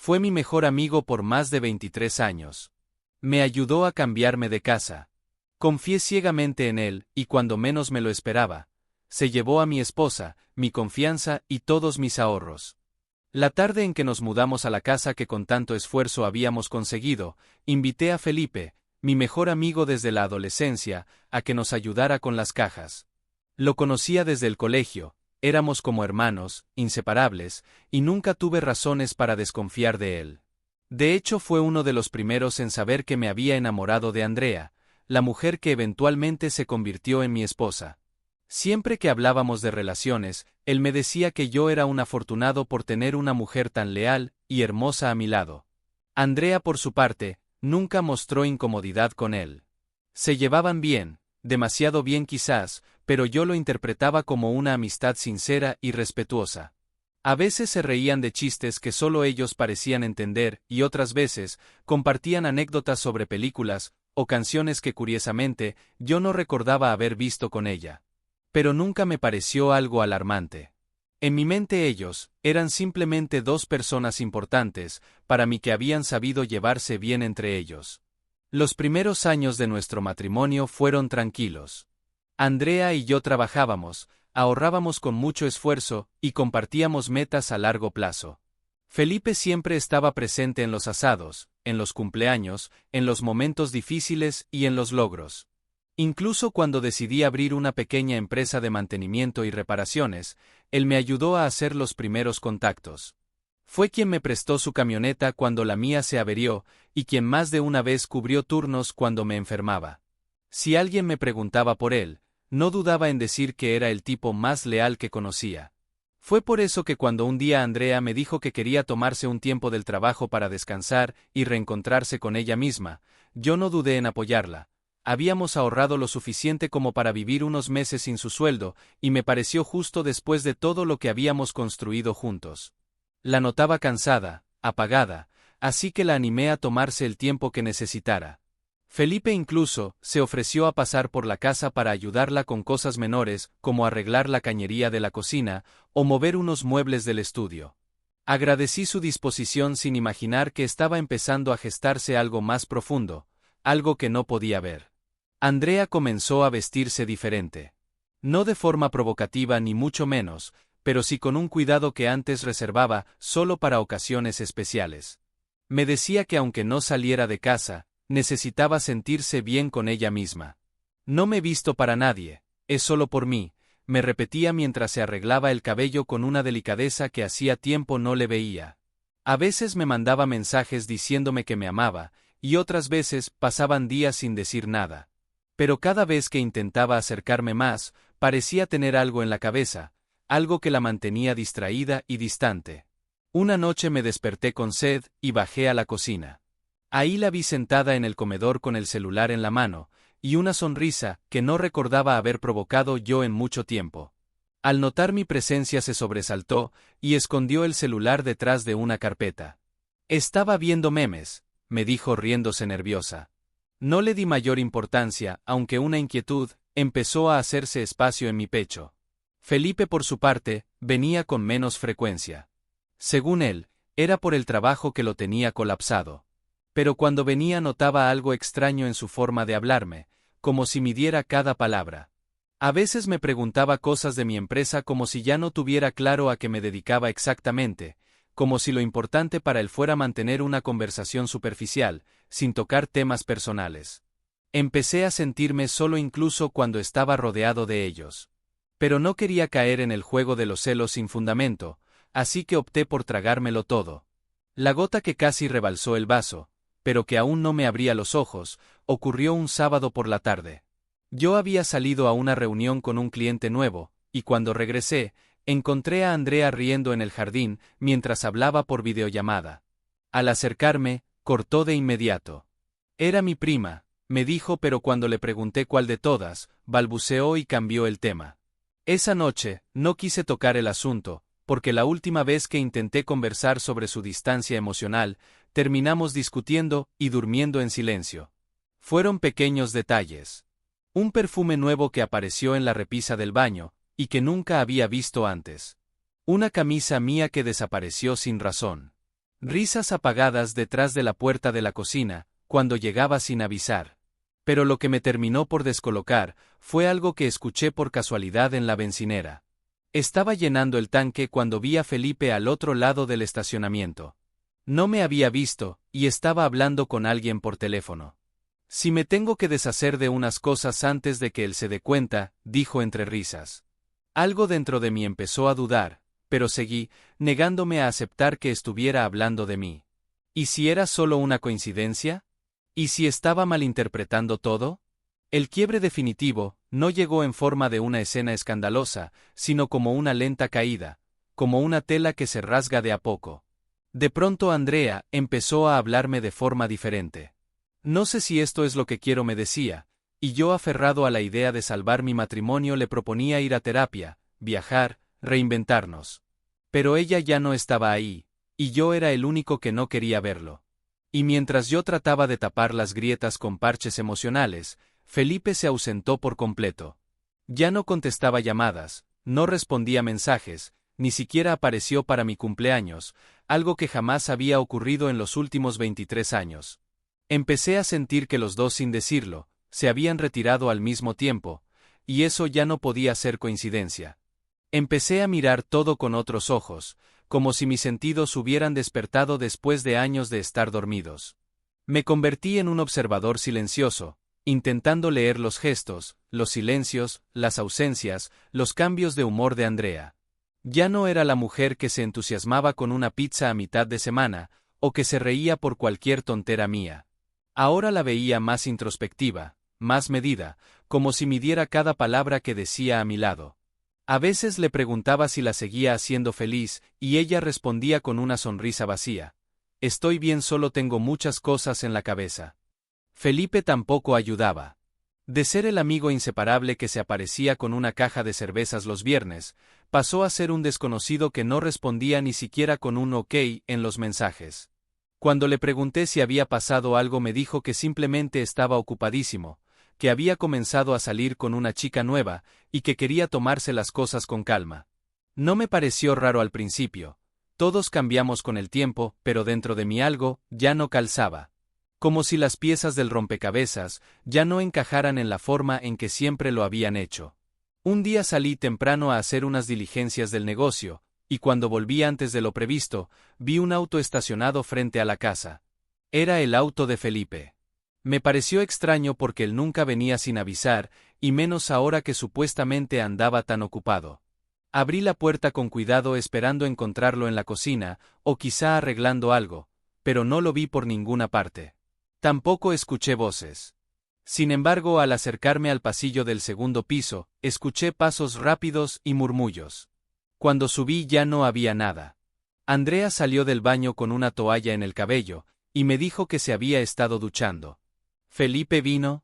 Fue mi mejor amigo por más de 23 años. Me ayudó a cambiarme de casa. Confié ciegamente en él, y cuando menos me lo esperaba, se llevó a mi esposa, mi confianza y todos mis ahorros. La tarde en que nos mudamos a la casa que con tanto esfuerzo habíamos conseguido, invité a Felipe, mi mejor amigo desde la adolescencia, a que nos ayudara con las cajas. Lo conocía desde el colegio, éramos como hermanos, inseparables, y nunca tuve razones para desconfiar de él. De hecho, fue uno de los primeros en saber que me había enamorado de Andrea, la mujer que eventualmente se convirtió en mi esposa. Siempre que hablábamos de relaciones, él me decía que yo era un afortunado por tener una mujer tan leal y hermosa a mi lado. Andrea, por su parte, nunca mostró incomodidad con él. Se llevaban bien, demasiado bien quizás, pero yo lo interpretaba como una amistad sincera y respetuosa. A veces se reían de chistes que solo ellos parecían entender y otras veces compartían anécdotas sobre películas o canciones que curiosamente yo no recordaba haber visto con ella. Pero nunca me pareció algo alarmante. En mi mente ellos eran simplemente dos personas importantes para mí que habían sabido llevarse bien entre ellos. Los primeros años de nuestro matrimonio fueron tranquilos. Andrea y yo trabajábamos, ahorrábamos con mucho esfuerzo y compartíamos metas a largo plazo. Felipe siempre estaba presente en los asados, en los cumpleaños, en los momentos difíciles y en los logros. Incluso cuando decidí abrir una pequeña empresa de mantenimiento y reparaciones, él me ayudó a hacer los primeros contactos. Fue quien me prestó su camioneta cuando la mía se averió y quien más de una vez cubrió turnos cuando me enfermaba. Si alguien me preguntaba por él, no dudaba en decir que era el tipo más leal que conocía. Fue por eso que cuando un día Andrea me dijo que quería tomarse un tiempo del trabajo para descansar y reencontrarse con ella misma, yo no dudé en apoyarla. Habíamos ahorrado lo suficiente como para vivir unos meses sin su sueldo, y me pareció justo después de todo lo que habíamos construido juntos. La notaba cansada, apagada, así que la animé a tomarse el tiempo que necesitara. Felipe incluso se ofreció a pasar por la casa para ayudarla con cosas menores, como arreglar la cañería de la cocina o mover unos muebles del estudio. Agradecí su disposición sin imaginar que estaba empezando a gestarse algo más profundo, algo que no podía ver. Andrea comenzó a vestirse diferente. No de forma provocativa ni mucho menos, pero sí con un cuidado que antes reservaba solo para ocasiones especiales. Me decía que aunque no saliera de casa, necesitaba sentirse bien con ella misma. No me visto para nadie, es solo por mí, me repetía mientras se arreglaba el cabello con una delicadeza que hacía tiempo no le veía. A veces me mandaba mensajes diciéndome que me amaba, y otras veces pasaban días sin decir nada. Pero cada vez que intentaba acercarme más, parecía tener algo en la cabeza, algo que la mantenía distraída y distante. Una noche me desperté con sed y bajé a la cocina. Ahí la vi sentada en el comedor con el celular en la mano, y una sonrisa que no recordaba haber provocado yo en mucho tiempo. Al notar mi presencia se sobresaltó y escondió el celular detrás de una carpeta. Estaba viendo memes, me dijo riéndose nerviosa. No le di mayor importancia, aunque una inquietud empezó a hacerse espacio en mi pecho. Felipe, por su parte, venía con menos frecuencia. Según él, era por el trabajo que lo tenía colapsado. Pero cuando venía notaba algo extraño en su forma de hablarme, como si midiera cada palabra. A veces me preguntaba cosas de mi empresa como si ya no tuviera claro a qué me dedicaba exactamente, como si lo importante para él fuera mantener una conversación superficial, sin tocar temas personales. Empecé a sentirme solo incluso cuando estaba rodeado de ellos. Pero no quería caer en el juego de los celos sin fundamento, así que opté por tragármelo todo. La gota que casi rebalsó el vaso, pero que aún no me abría los ojos, ocurrió un sábado por la tarde. Yo había salido a una reunión con un cliente nuevo, y cuando regresé, encontré a Andrea riendo en el jardín mientras hablaba por videollamada. Al acercarme, cortó de inmediato. Era mi prima, me dijo, pero cuando le pregunté cuál de todas, balbuceó y cambió el tema. Esa noche, no quise tocar el asunto, porque la última vez que intenté conversar sobre su distancia emocional, terminamos discutiendo y durmiendo en silencio. Fueron pequeños detalles. Un perfume nuevo que apareció en la repisa del baño, y que nunca había visto antes. Una camisa mía que desapareció sin razón. Risas apagadas detrás de la puerta de la cocina, cuando llegaba sin avisar. Pero lo que me terminó por descolocar fue algo que escuché por casualidad en la bencinera. Estaba llenando el tanque cuando vi a Felipe al otro lado del estacionamiento. No me había visto, y estaba hablando con alguien por teléfono. Si me tengo que deshacer de unas cosas antes de que él se dé cuenta, dijo entre risas. Algo dentro de mí empezó a dudar, pero seguí, negándome a aceptar que estuviera hablando de mí. ¿Y si era solo una coincidencia? ¿Y si estaba malinterpretando todo? El quiebre definitivo no llegó en forma de una escena escandalosa, sino como una lenta caída, como una tela que se rasga de a poco. De pronto Andrea empezó a hablarme de forma diferente. No sé si esto es lo que quiero, me decía, y yo, aferrado a la idea de salvar mi matrimonio, le proponía ir a terapia, viajar, reinventarnos. Pero ella ya no estaba ahí, y yo era el único que no quería verlo. Y mientras yo trataba de tapar las grietas con parches emocionales, Felipe se ausentó por completo. Ya no contestaba llamadas, no respondía mensajes, ni siquiera apareció para mi cumpleaños, algo que jamás había ocurrido en los últimos 23 años. Empecé a sentir que los dos, sin decirlo, se habían retirado al mismo tiempo, y eso ya no podía ser coincidencia. Empecé a mirar todo con otros ojos, como si mis sentidos hubieran despertado después de años de estar dormidos. Me convertí en un observador silencioso, intentando leer los gestos, los silencios, las ausencias, los cambios de humor de Andrea. Ya no era la mujer que se entusiasmaba con una pizza a mitad de semana, o que se reía por cualquier tontera mía. Ahora la veía más introspectiva, más medida, como si midiera cada palabra que decía a mi lado. A veces le preguntaba si la seguía haciendo feliz, y ella respondía con una sonrisa vacía. Estoy bien, solo tengo muchas cosas en la cabeza. Felipe tampoco ayudaba. De ser el amigo inseparable que se aparecía con una caja de cervezas los viernes, pasó a ser un desconocido que no respondía ni siquiera con un ok en los mensajes. Cuando le pregunté si había pasado algo, me dijo que simplemente estaba ocupadísimo, que había comenzado a salir con una chica nueva, y que quería tomarse las cosas con calma. No me pareció raro al principio. Todos cambiamos con el tiempo, pero dentro de mí algo ya no calzaba. Como si las piezas del rompecabezas ya no encajaran en la forma en que siempre lo habían hecho. Un día salí temprano a hacer unas diligencias del negocio, y cuando volví antes de lo previsto, vi un auto estacionado frente a la casa. Era el auto de Felipe. Me pareció extraño porque él nunca venía sin avisar, y menos ahora que supuestamente andaba tan ocupado. Abrí la puerta con cuidado esperando encontrarlo en la cocina, o quizá arreglando algo, pero no lo vi por ninguna parte. Tampoco escuché voces. Sin embargo, al acercarme al pasillo del segundo piso, escuché pasos rápidos y murmullos. Cuando subí ya no había nada. Andrea salió del baño con una toalla en el cabello, y me dijo que se había estado duchando. ¿Felipe vino?,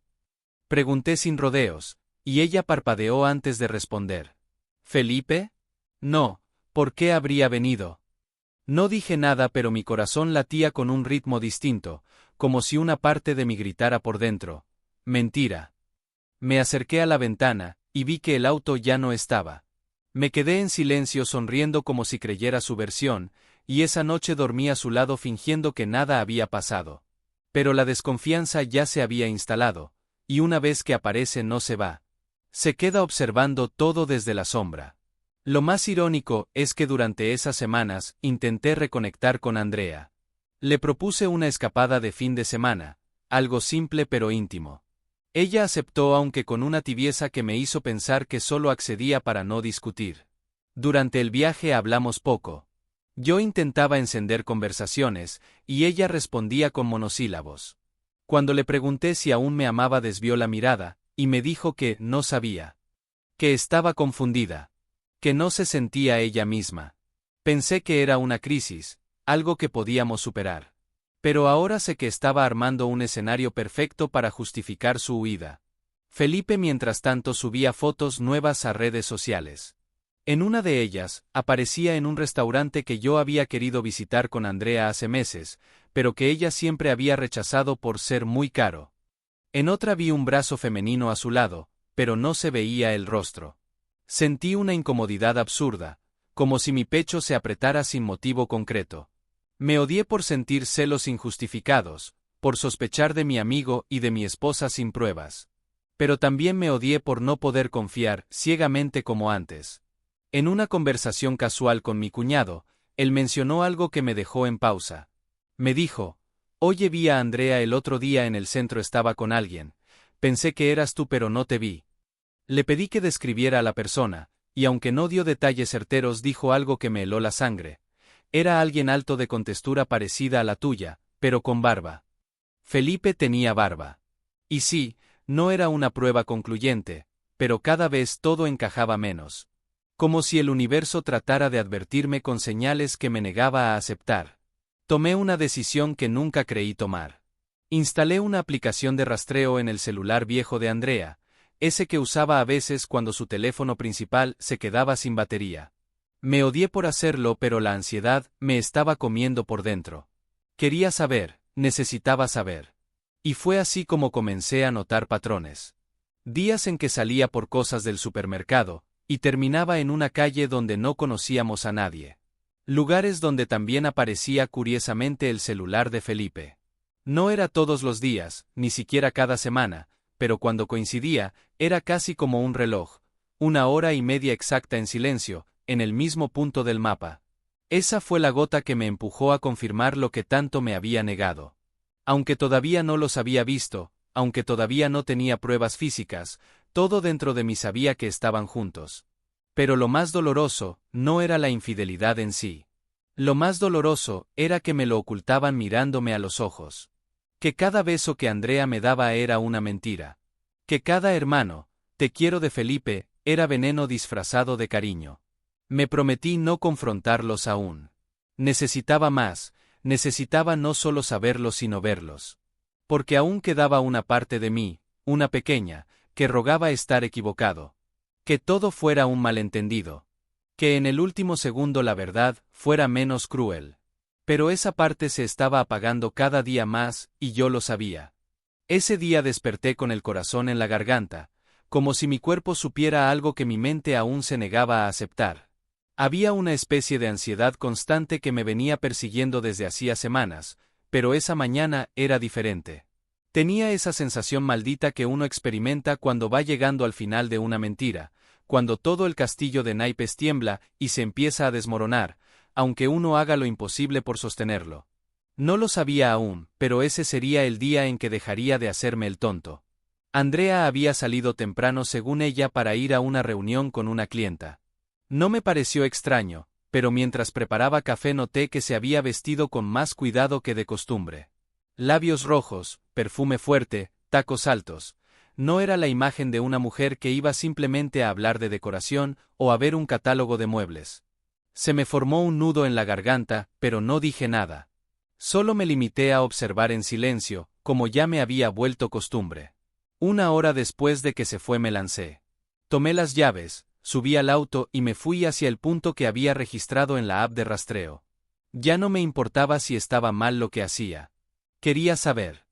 pregunté sin rodeos, y ella parpadeó antes de responder. ¿Felipe? No, ¿por qué habría venido? No dije nada, pero mi corazón latía con un ritmo distinto, como si una parte de mí gritara por dentro. Mentira. Me acerqué a la ventana, y vi que el auto ya no estaba. Me quedé en silencio sonriendo como si creyera su versión, y esa noche dormí a su lado fingiendo que nada había pasado. Pero la desconfianza ya se había instalado, y una vez que aparece no se va. Se queda observando todo desde la sombra. Lo más irónico es que durante esas semanas intenté reconectar con Andrea. Le propuse una escapada de fin de semana, algo simple pero íntimo. Ella aceptó, aunque con una tibieza que me hizo pensar que solo accedía para no discutir. Durante el viaje hablamos poco. Yo intentaba encender conversaciones, y ella respondía con monosílabos. Cuando le pregunté si aún me amaba, desvió la mirada, y me dijo que no sabía. Que estaba confundida. Que no se sentía ella misma. Pensé que era una crisis, algo que podíamos superar. Pero ahora sé que estaba armando un escenario perfecto para justificar su huida. Felipe, mientras tanto, subía fotos nuevas a redes sociales. En una de ellas, aparecía en un restaurante que yo había querido visitar con Andrea hace meses, pero que ella siempre había rechazado por ser muy caro. En otra vi un brazo femenino a su lado, pero no se veía el rostro. Sentí una incomodidad absurda, como si mi pecho se apretara sin motivo concreto. Me odié por sentir celos injustificados, por sospechar de mi amigo y de mi esposa sin pruebas. Pero también me odié por no poder confiar ciegamente como antes. En una conversación casual con mi cuñado, él mencionó algo que me dejó en pausa. Me dijo: oye, vi a Andrea el otro día en el centro, estaba con alguien. Pensé que eras tú, pero no te vi. Le pedí que describiera a la persona, y aunque no dio detalles certeros, dijo algo que me heló la sangre. Era alguien alto de contextura parecida a la tuya, pero con barba. Felipe tenía barba. Y sí, no era una prueba concluyente, pero cada vez todo encajaba menos. Como si el universo tratara de advertirme con señales que me negaba a aceptar. Tomé una decisión que nunca creí tomar. Instalé una aplicación de rastreo en el celular viejo de Andrea, ese que usaba a veces cuando su teléfono principal se quedaba sin batería. Me odié por hacerlo, pero la ansiedad me estaba comiendo por dentro. Quería saber, necesitaba saber. Y fue así como comencé a notar patrones. Días en que salía por cosas del supermercado, y terminaba en una calle donde no conocíamos a nadie. Lugares donde también aparecía curiosamente el celular de Felipe. No era todos los días, ni siquiera cada semana, pero cuando coincidía, era casi como un reloj, 1 hora y media exacta en silencio, en el mismo punto del mapa. Esa fue la gota que me empujó a confirmar lo que tanto me había negado. Aunque todavía no los había visto, aunque todavía no tenía pruebas físicas, todo dentro de mí sabía que estaban juntos. Pero lo más doloroso no era la infidelidad en sí. Lo más doloroso era que me lo ocultaban mirándome a los ojos. Que cada beso que Andrea me daba era una mentira. Que cada hermano, te quiero de Felipe, era veneno disfrazado de cariño. Me prometí no confrontarlos aún. Necesitaba más, necesitaba no solo saberlos sino verlos. Porque aún quedaba una parte de mí, una pequeña, que rogaba estar equivocado. Que todo fuera un malentendido. Que en el último segundo la verdad fuera menos cruel. Pero esa parte se estaba apagando cada día más, y yo lo sabía. Ese día desperté con el corazón en la garganta, como si mi cuerpo supiera algo que mi mente aún se negaba a aceptar. Había una especie de ansiedad constante que me venía persiguiendo desde hacía semanas, pero esa mañana era diferente. Tenía esa sensación maldita que uno experimenta cuando va llegando al final de una mentira, cuando todo el castillo de naipes tiembla y se empieza a desmoronar, aunque uno haga lo imposible por sostenerlo. No lo sabía aún, pero ese sería el día en que dejaría de hacerme el tonto. Andrea había salido temprano según ella para ir a una reunión con una clienta. No me pareció extraño, pero mientras preparaba café noté que se había vestido con más cuidado que de costumbre. Labios rojos, perfume fuerte, tacos altos. No era la imagen de una mujer que iba simplemente a hablar de decoración o a ver un catálogo de muebles. Se me formó un nudo en la garganta, pero no dije nada. Solo me limité a observar en silencio, como ya me había vuelto costumbre. 1 hora después de que se fue me lancé. Tomé las llaves, subí al auto y me fui hacia el punto que había registrado en la app de rastreo. Ya no me importaba si estaba mal lo que hacía. Quería saber.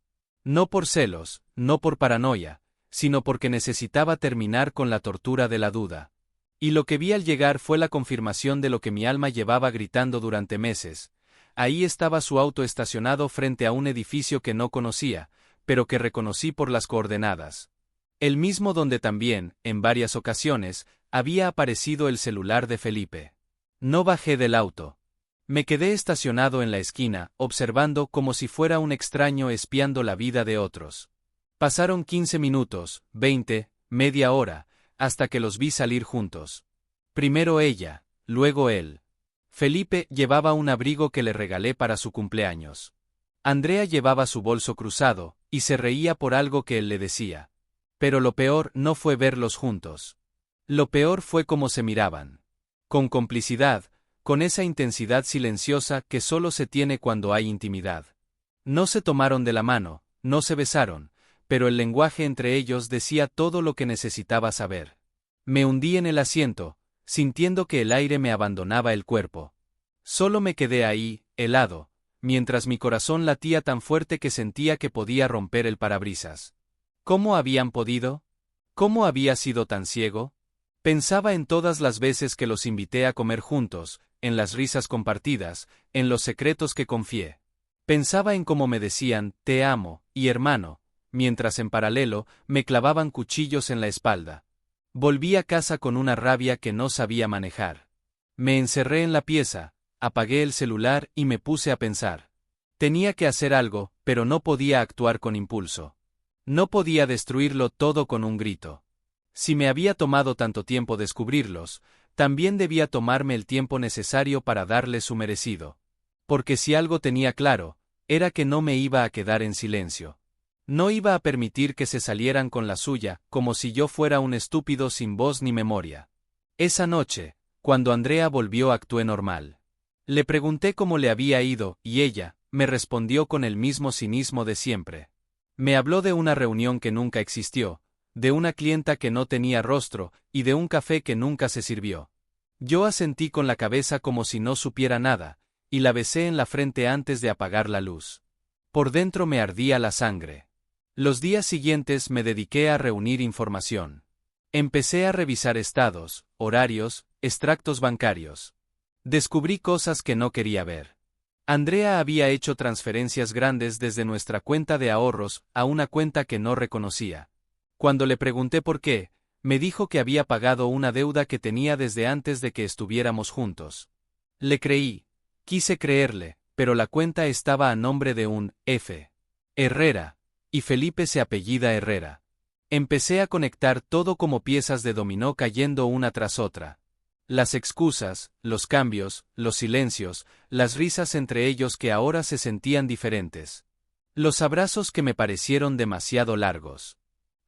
No por celos, no por paranoia, sino porque necesitaba terminar con la tortura de la duda. Y lo que vi al llegar fue la confirmación de lo que mi alma llevaba gritando durante meses. Ahí estaba su auto estacionado frente a un edificio que no conocía, pero que reconocí por las coordenadas. El mismo donde también, en varias ocasiones, había aparecido el celular de Felipe. No bajé del auto. Me quedé estacionado en la esquina, observando como si fuera un extraño espiando la vida de otros. Pasaron 15 minutos, 20, media hora, hasta que los vi salir juntos. Primero ella, luego él. Felipe llevaba un abrigo que le regalé para su cumpleaños. Andrea llevaba su bolso cruzado, y se reía por algo que él le decía. Pero lo peor no fue verlos juntos. Lo peor fue cómo se miraban. Con complicidad, con esa intensidad silenciosa que solo se tiene cuando hay intimidad. No se tomaron de la mano, no se besaron, pero el lenguaje entre ellos decía todo lo que necesitaba saber. Me hundí en el asiento, sintiendo que el aire me abandonaba el cuerpo. Solo me quedé ahí, helado, mientras mi corazón latía tan fuerte que sentía que podía romper el parabrisas. ¿Cómo habían podido? ¿Cómo había sido tan ciego? Pensaba en todas las veces que los invité a comer juntos, en las risas compartidas, en los secretos que confié. Pensaba en cómo me decían, te amo, y hermano, mientras en paralelo, me clavaban cuchillos en la espalda. Volví a casa con una rabia que no sabía manejar. Me encerré en la pieza, apagué el celular y me puse a pensar. Tenía que hacer algo, pero no podía actuar con impulso. No podía destruirlo todo con un grito. Si me había tomado tanto tiempo descubrirlos, también debía tomarme el tiempo necesario para darle su merecido. Porque si algo tenía claro, era que no me iba a quedar en silencio. No iba a permitir que se salieran con la suya, como si yo fuera un estúpido sin voz ni memoria. Esa noche, cuando Andrea volvió, actué normal. Le pregunté cómo le había ido, y ella me respondió con el mismo cinismo de siempre. Me habló de una reunión que nunca existió, de una clienta que no tenía rostro, y de un café que nunca se sirvió. Yo asentí con la cabeza como si no supiera nada, y la besé en la frente antes de apagar la luz. Por dentro me ardía la sangre. Los días siguientes me dediqué a reunir información. Empecé a revisar estados, horarios, extractos bancarios. Descubrí cosas que no quería ver. Andrea había hecho transferencias grandes desde nuestra cuenta de ahorros a una cuenta que no reconocía. Cuando le pregunté por qué, me dijo que había pagado una deuda que tenía desde antes de que estuviéramos juntos. Le creí, quise creerle, pero la cuenta estaba a nombre de un F. Herrera, y Felipe se apellida Herrera. Empecé a conectar todo como piezas de dominó cayendo una tras otra. Las excusas, los cambios, los silencios, las risas entre ellos que ahora se sentían diferentes. Los abrazos que me parecieron demasiado largos.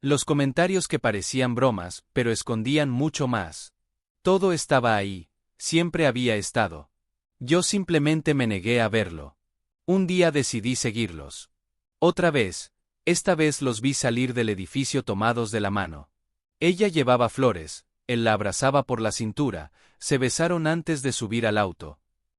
Los comentarios que parecían bromas, pero escondían mucho más. Todo estaba ahí, siempre había estado. Yo simplemente me negué a verlo. Un día decidí seguirlos. Otra vez, esta vez los vi salir del edificio tomados de la mano. Ella llevaba flores, él la abrazaba por la cintura, se besaron antes de subir al auto.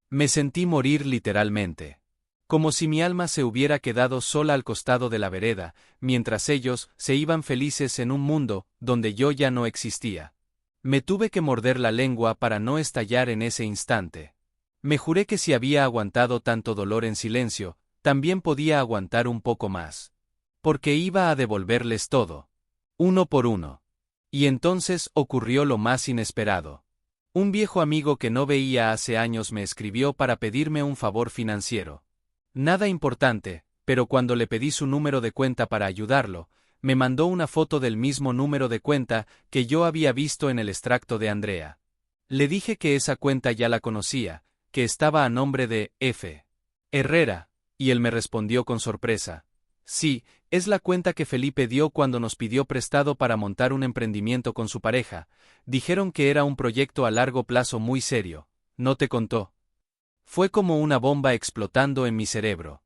Me sentí morir literalmente. Como si mi alma se hubiera quedado sola al costado de la vereda, mientras ellos se iban felices en un mundo donde yo ya no existía. Me tuve que morder la lengua para no estallar en ese instante. Me juré que si había aguantado tanto dolor en silencio, también podía aguantar un poco más. Porque iba a devolverles todo. Uno por uno. Y entonces ocurrió lo más inesperado. Un viejo amigo que no veía hace años me escribió para pedirme un favor financiero. Nada importante, pero cuando le pedí su número de cuenta para ayudarlo, me mandó una foto del mismo número de cuenta que yo había visto en el extracto de Andrea. Le dije que esa cuenta ya la conocía, que estaba a nombre de F. Herrera, y él me respondió con sorpresa. Sí, es la cuenta que Felipe dio cuando nos pidió prestado para montar un emprendimiento con su pareja. Dijeron que era un proyecto a largo plazo muy serio. ¿No te contó? Fue como una bomba explotando en mi cerebro.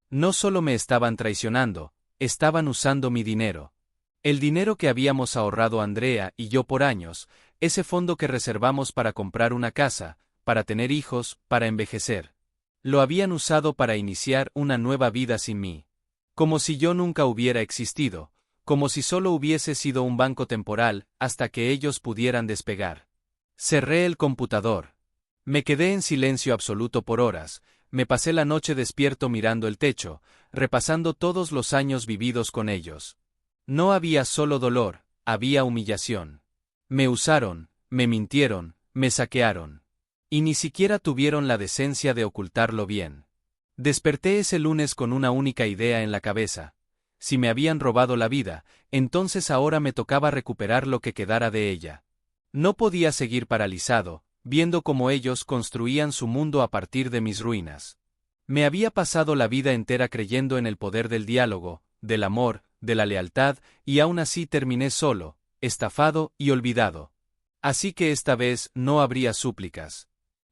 No solo me estaban traicionando, estaban usando mi dinero. El dinero que habíamos ahorrado Andrea y yo por años, ese fondo que reservamos para comprar una casa, para tener hijos, para envejecer. Lo habían usado para iniciar una nueva vida sin mí. Como si yo nunca hubiera existido, como si solo hubiese sido un banco temporal, hasta que ellos pudieran despegar. Cerré el computador. Me quedé en silencio absoluto por horas, me pasé la noche despierto mirando el techo, repasando todos los años vividos con ellos. No había solo dolor, había humillación. Me usaron, me mintieron, me saquearon. Y ni siquiera tuvieron la decencia de ocultarlo bien. Desperté ese lunes con una única idea en la cabeza. Si me habían robado la vida, entonces ahora me tocaba recuperar lo que quedara de ella. No podía seguir paralizado, viendo cómo ellos construían su mundo a partir de mis ruinas. Me había pasado la vida entera creyendo en el poder del diálogo, del amor, de la lealtad, y aún así terminé solo, estafado y olvidado. Así que esta vez no habría súplicas.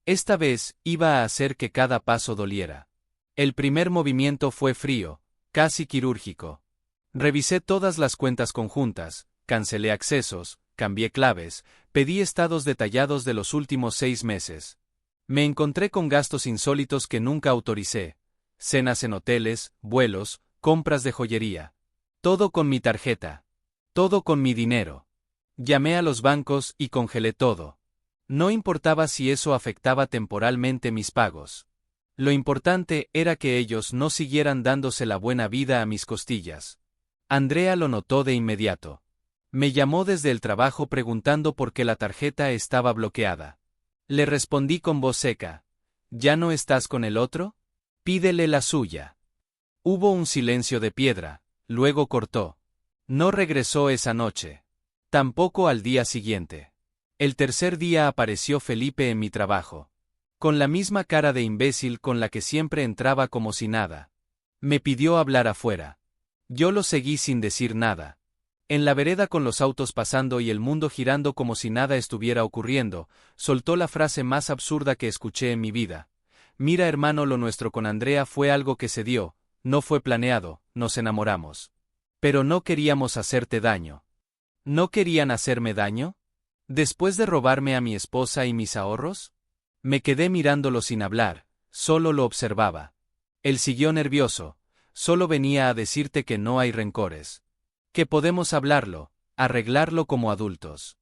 Esta vez iba a hacer que cada paso doliera. El primer movimiento fue frío, casi quirúrgico. Revisé todas las cuentas conjuntas, cancelé accesos, cambié claves, pedí estados detallados de los últimos 6 meses. Me encontré con gastos insólitos que nunca autoricé, cenas en hoteles, vuelos, compras de joyería. Todo con mi tarjeta. Todo con mi dinero. Llamé a los bancos y congelé todo. No importaba si eso afectaba temporalmente mis pagos. Lo importante era que ellos no siguieran dándose la buena vida a mis costillas. Andrea lo notó de inmediato. Me llamó desde el trabajo preguntando por qué la tarjeta estaba bloqueada. Le respondí con voz seca. ¿Ya no estás con el otro? Pídele la suya. Hubo un silencio de piedra, luego cortó. No regresó esa noche. Tampoco al día siguiente. El tercer día apareció Felipe en mi trabajo. Con la misma cara de imbécil con la que siempre entraba como si nada. Me pidió hablar afuera. Yo lo seguí sin decir nada. En la vereda con los autos pasando y el mundo girando como si nada estuviera ocurriendo, soltó la frase más absurda que escuché en mi vida. Mira hermano, lo nuestro con Andrea fue algo que se dio, no fue planeado, nos enamoramos. Pero no queríamos hacerte daño. ¿No querían hacerme daño? ¿Después de robarme a mi esposa y mis ahorros? Me quedé mirándolo sin hablar, solo lo observaba. Él siguió nervioso, solo venía a decirte que no hay rencores. Que podemos hablarlo, arreglarlo como adultos.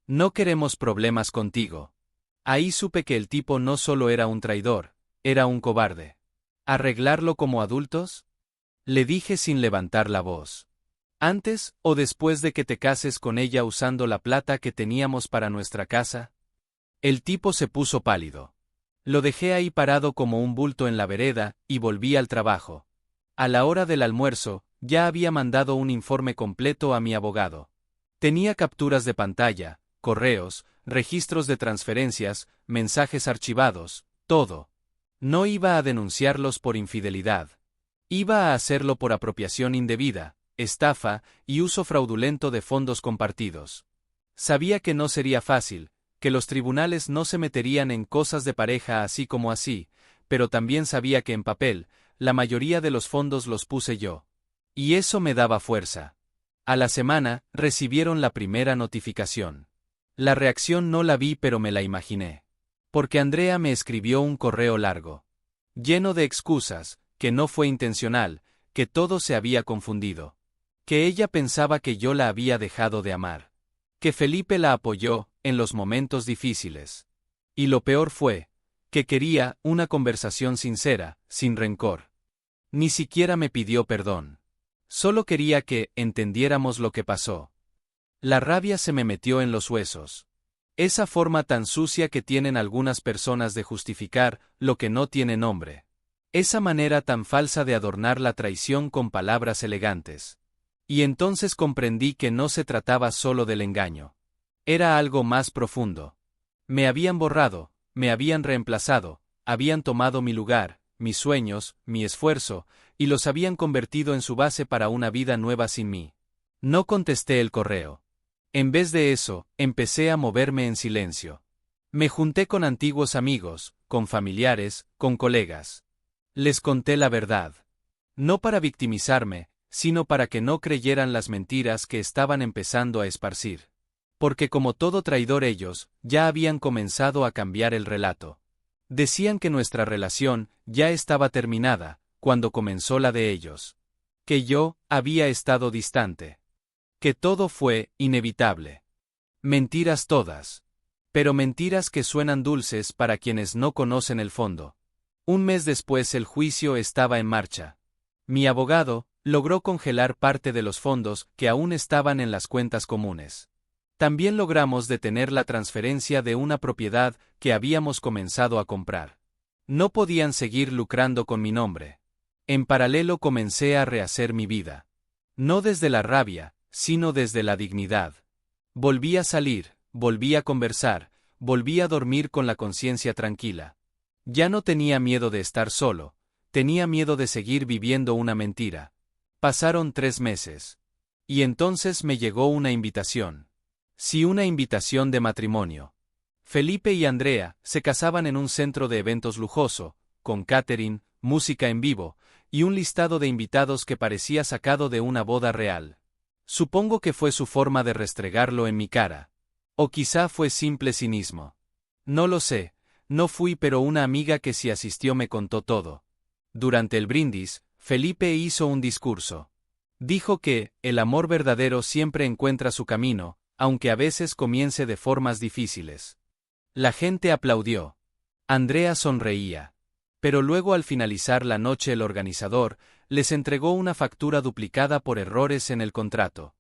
No queremos problemas contigo. Ahí supe que el tipo no solo era un traidor, era un cobarde. ¿Arreglarlo como adultos? Le dije sin levantar la voz. ¿Antes o después de que te cases con ella usando la plata que teníamos para nuestra casa? El tipo se puso pálido. Lo dejé ahí parado como un bulto en la vereda y volví al trabajo. A la hora del almuerzo, ya había mandado un informe completo a mi abogado. Tenía capturas de pantalla, correos, registros de transferencias, mensajes archivados, todo. No iba a denunciarlos por infidelidad. Iba a hacerlo por apropiación indebida, estafa y uso fraudulento de fondos compartidos. Sabía que no sería fácil, que los tribunales no se meterían en cosas de pareja así como así, pero también sabía que en papel, la mayoría de los fondos los puse yo. Y eso me daba fuerza. A la semana, recibieron la primera notificación. La reacción no la vi pero me la imaginé. Porque Andrea me escribió un correo largo. Lleno de excusas, que no fue intencional, que todo se había confundido. Que ella pensaba que yo la había dejado de amar. Que Felipe la apoyó, en los momentos difíciles. Y lo peor fue, que quería una conversación sincera, sin rencor. Ni siquiera me pidió perdón. Solo quería que entendiéramos lo que pasó. La rabia se me metió en los huesos. Esa forma tan sucia que tienen algunas personas de justificar lo que no tiene nombre. Esa manera tan falsa de adornar la traición con palabras elegantes. Y entonces comprendí que no se trataba solo del engaño. Era algo más profundo. Me habían borrado, me habían reemplazado, habían tomado mi lugar, mis sueños, mi esfuerzo, y los habían convertido en su base para una vida nueva sin mí. No contesté el correo. En vez de eso, empecé a moverme en silencio. Me junté con antiguos amigos, con familiares, con colegas. Les conté la verdad. No para victimizarme, sino para que no creyeran las mentiras que estaban empezando a esparcir. Porque como todo traidor ellos, ya habían comenzado a cambiar el relato. Decían que nuestra relación ya estaba terminada, cuando comenzó la de ellos. Que yo había estado distante. Que todo fue inevitable. Mentiras todas. Pero mentiras que suenan dulces para quienes no conocen el fondo. Un mes después el juicio estaba en marcha. Mi abogado logró congelar parte de los fondos que aún estaban en las cuentas comunes. También logramos detener la transferencia de una propiedad que habíamos comenzado a comprar. No podían seguir lucrando con mi nombre. En paralelo comencé a rehacer mi vida. No desde la rabia, sino desde la dignidad. Volví a salir, volví a conversar, volví a dormir con la conciencia tranquila. Ya no tenía miedo de estar solo, tenía miedo de seguir viviendo una mentira. Pasaron 3 meses. Y entonces me llegó una invitación. Sí, una invitación de matrimonio. Felipe y Andrea se casaban en un centro de eventos lujoso, con catering, música en vivo, y un listado de invitados que parecía sacado de una boda real. Supongo que fue su forma de restregarlo en mi cara. O quizá fue simple cinismo. No lo sé, no fui, pero una amiga que sí asistió me contó todo. Durante el brindis, Felipe hizo un discurso. Dijo que el amor verdadero siempre encuentra su camino, aunque a veces comience de formas difíciles. La gente aplaudió. Andrea sonreía. Pero luego al finalizar la noche el organizador les entregó una factura duplicada por errores en el contrato.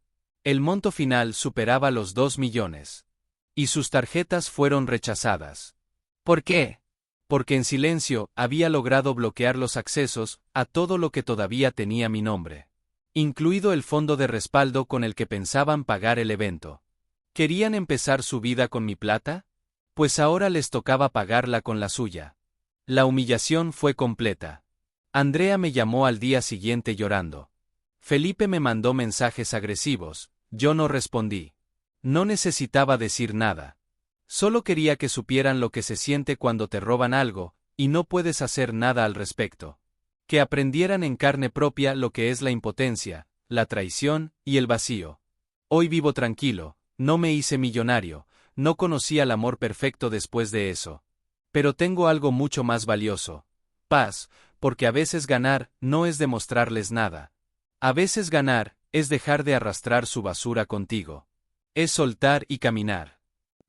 El monto final superaba los 2 millones. Y sus tarjetas fueron rechazadas. ¿Por qué? Porque en silencio había logrado bloquear los accesos a todo lo que todavía tenía mi nombre, incluido el fondo de respaldo con el que pensaban pagar el evento. ¿Querían empezar su vida con mi plata? Pues ahora les tocaba pagarla con la suya. La humillación fue completa. Andrea me llamó al día siguiente llorando. Felipe me mandó mensajes agresivos, yo no respondí. No necesitaba decir nada. Solo quería que supieran lo que se siente cuando te roban algo, y no puedes hacer nada al respecto. Que aprendieran en carne propia lo que es la impotencia, la traición y el vacío. Hoy vivo tranquilo, no me hice millonario, no conocí al amor perfecto después de eso. Pero tengo algo mucho más valioso. Paz, porque a veces ganar no es demostrarles nada. A veces ganar es dejar de arrastrar su basura contigo. Es soltar y caminar.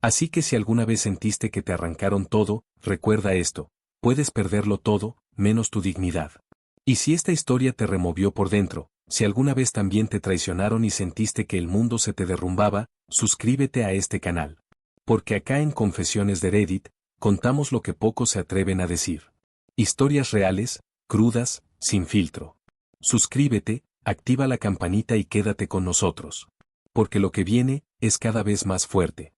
Así que si alguna vez sentiste que te arrancaron todo, recuerda esto: puedes perderlo todo, menos tu dignidad. Y si esta historia te removió por dentro, si alguna vez también te traicionaron y sentiste que el mundo se te derrumbaba, suscríbete a este canal. Porque acá en Confesiones de Reddit, contamos lo que pocos se atreven a decir. Historias reales, crudas, sin filtro. Suscríbete, activa la campanita y quédate con nosotros. Porque lo que viene es cada vez más fuerte.